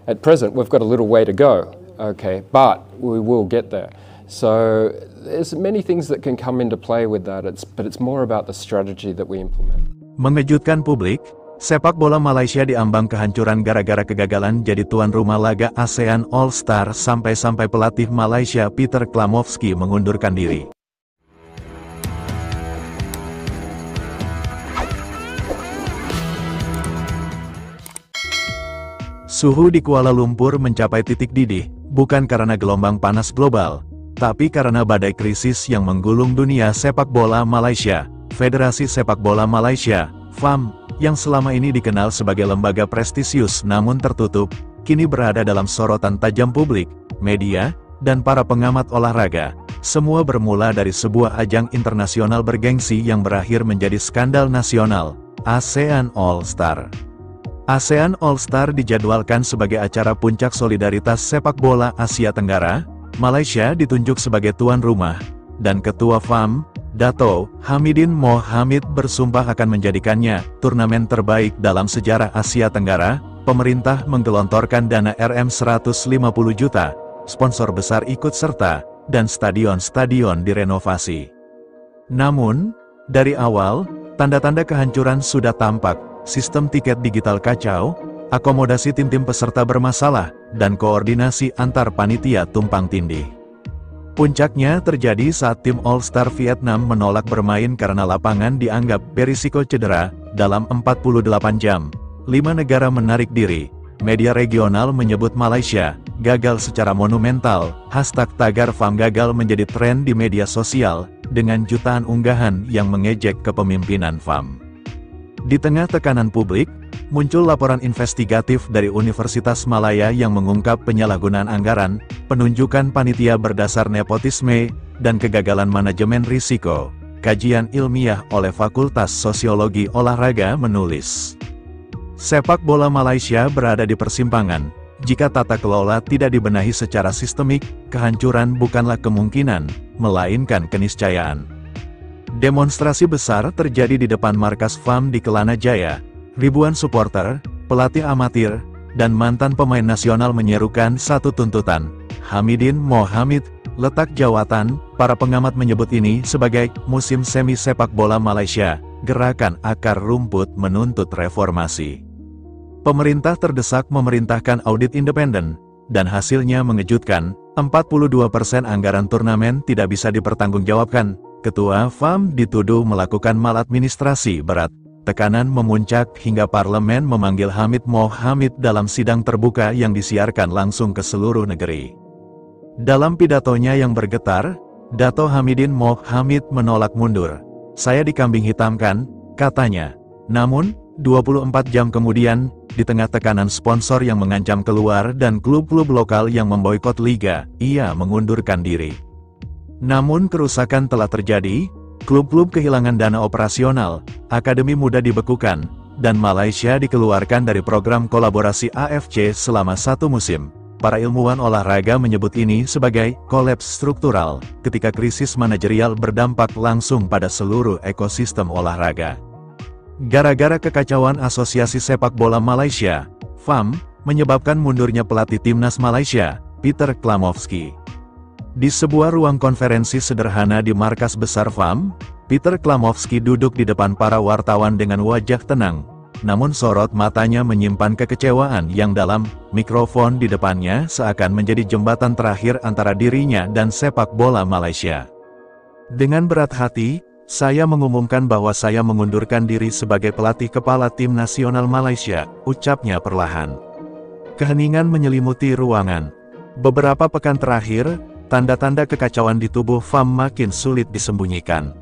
At present, we've got a little way to go, okay, but we will get there. So there's many things that can come into play with that, but it's more about the strategy that we implement. Mengejutkan publik, sepak bola Malaysia diambang kehancuran gara-gara kegagalan jadi tuan rumah laga ASEAN All-Star sampai-sampai pelatih Malaysia Peter Klamovski mengundurkan diri. Suhu di Kuala Lumpur mencapai titik didih, bukan karena gelombang panas global, tapi karena badai krisis yang menggulung dunia sepak bola Malaysia. Federasi Sepak Bola Malaysia, FAM, yang selama ini dikenal sebagai lembaga prestisius namun tertutup, kini berada dalam sorotan tajam publik, media, dan para pengamat olahraga. Semua bermula dari sebuah ajang internasional bergengsi yang berakhir menjadi skandal nasional, ASEAN All-Star. ASEAN All-Star dijadwalkan sebagai acara puncak solidaritas sepak bola Asia Tenggara. Malaysia ditunjuk sebagai tuan rumah, dan Ketua FAM, Dato' Hamidin Mohamid bersumpah akan menjadikannya turnamen terbaik dalam sejarah Asia Tenggara. Pemerintah menggelontorkan dana Rm 150 juta, sponsor besar ikut serta, dan stadion-stadion direnovasi. Namun, dari awal, tanda-tanda kehancuran sudah tampak. Sistem tiket digital kacau, akomodasi tim-tim peserta bermasalah, dan koordinasi antar panitia tumpang tindih. Puncaknya terjadi saat tim All-Star Vietnam menolak bermain karena lapangan dianggap berisiko cedera. Dalam 48 jam, 5 negara menarik diri. Media regional menyebut Malaysia gagal secara monumental. #tagar FAM gagal menjadi tren di media sosial, dengan jutaan unggahan yang mengejek kepemimpinan FAM. Di tengah tekanan publik, muncul laporan investigatif dari Universitas Malaya yang mengungkap penyalahgunaan anggaran, penunjukan panitia berdasar nepotisme, dan kegagalan manajemen risiko. Kajian ilmiah oleh Fakultas Sosiologi Olahraga menulis, sepak bola Malaysia berada di persimpangan. Jika tata kelola tidak dibenahi secara sistemik, kehancuran bukanlah kemungkinan, melainkan keniscayaan. Demonstrasi besar terjadi di depan markas FAM di Kelana Jaya. Ribuan supporter, pelatih amatir, dan mantan pemain nasional menyerukan satu tuntutan. Hamidin Mohamid, letak jawatan, para pengamat menyebut ini sebagai musim semi sepak bola Malaysia. Gerakan akar rumput menuntut reformasi. Pemerintah terdesak memerintahkan audit independen, dan hasilnya mengejutkan, 42% anggaran turnamen tidak bisa dipertanggungjawabkan. Ketua FAM dituduh melakukan maladministrasi berat. Tekanan memuncak hingga parlemen memanggil Hamid Mohamid dalam sidang terbuka yang disiarkan langsung ke seluruh negeri. Dalam pidatonya yang bergetar, Dato' Hamidin Mohamid menolak mundur. Saya dikambing hitamkan, katanya. Namun, 24 jam kemudian, di tengah tekanan sponsor yang mengancam keluar dan klub-klub lokal yang memboikot liga, ia mengundurkan diri. Namun kerusakan telah terjadi, klub-klub kehilangan dana operasional, akademi muda dibekukan, dan Malaysia dikeluarkan dari program kolaborasi AFC selama 1 musim. Para ilmuwan olahraga menyebut ini sebagai kolaps struktural, ketika krisis manajerial berdampak langsung pada seluruh ekosistem olahraga. Gara-gara kekacauan Asosiasi Sepak Bola Malaysia, FAM, menyebabkan mundurnya pelatih timnas Malaysia, Peter Klamovski. Di sebuah ruang konferensi sederhana di markas besar FAM, Peter Klamovski duduk di depan para wartawan dengan wajah tenang, namun sorot matanya menyimpan kekecewaan yang dalam. Mikrofon di depannya seakan menjadi jembatan terakhir antara dirinya dan sepak bola Malaysia. Dengan berat hati, saya mengumumkan bahwa saya mengundurkan diri sebagai pelatih kepala tim nasional Malaysia, ucapnya perlahan. Keheningan menyelimuti ruangan. Beberapa pekan terakhir, tanda-tanda kekacauan di tubuh FAM makin sulit disembunyikan.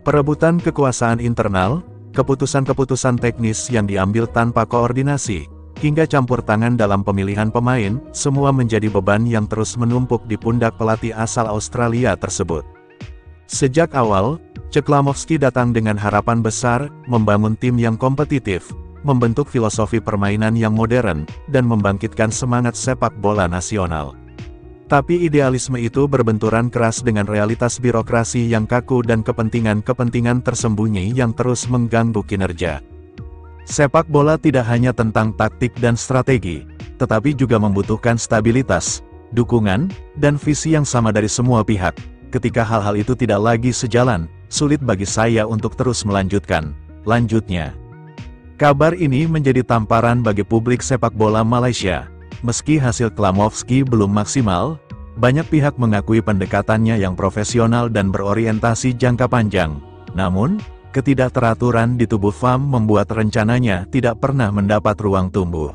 Perebutan kekuasaan internal, keputusan-keputusan teknis yang diambil tanpa koordinasi, hingga campur tangan dalam pemilihan pemain, semua menjadi beban yang terus menumpuk di pundak pelatih asal Australia tersebut. Sejak awal, Klamovski datang dengan harapan besar, membangun tim yang kompetitif, membentuk filosofi permainan yang modern, dan membangkitkan semangat sepak bola nasional. Tapi idealisme itu berbenturan keras dengan realitas birokrasi yang kaku dan kepentingan-kepentingan tersembunyi yang terus mengganggu kinerja. Sepak bola tidak hanya tentang taktik dan strategi, tetapi juga membutuhkan stabilitas, dukungan, dan visi yang sama dari semua pihak. Ketika hal-hal itu tidak lagi sejalan, sulit bagi saya untuk terus melanjutkan. Lanjutnya, kabar ini menjadi tamparan bagi publik sepak bola Malaysia. Meski hasil Klamovski belum maksimal, banyak pihak mengakui pendekatannya yang profesional dan berorientasi jangka panjang. Namun, ketidakteraturan di tubuh FAM membuat rencananya tidak pernah mendapat ruang tumbuh.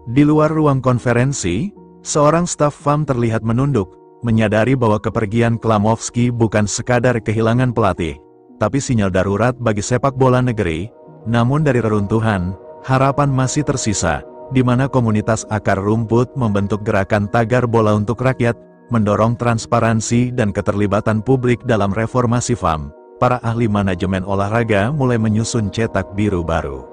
Di luar ruang konferensi, seorang staf FAM terlihat menunduk, menyadari bahwa kepergian Klamovski bukan sekadar kehilangan pelatih, tapi sinyal darurat bagi sepak bola negeri. Namun dari reruntuhan, harapan masih tersisa, di mana komunitas akar rumput membentuk gerakan tagar bola untuk rakyat, mendorong transparansi dan keterlibatan publik dalam reformasi FAM. Para ahli manajemen olahraga mulai menyusun cetak biru baru.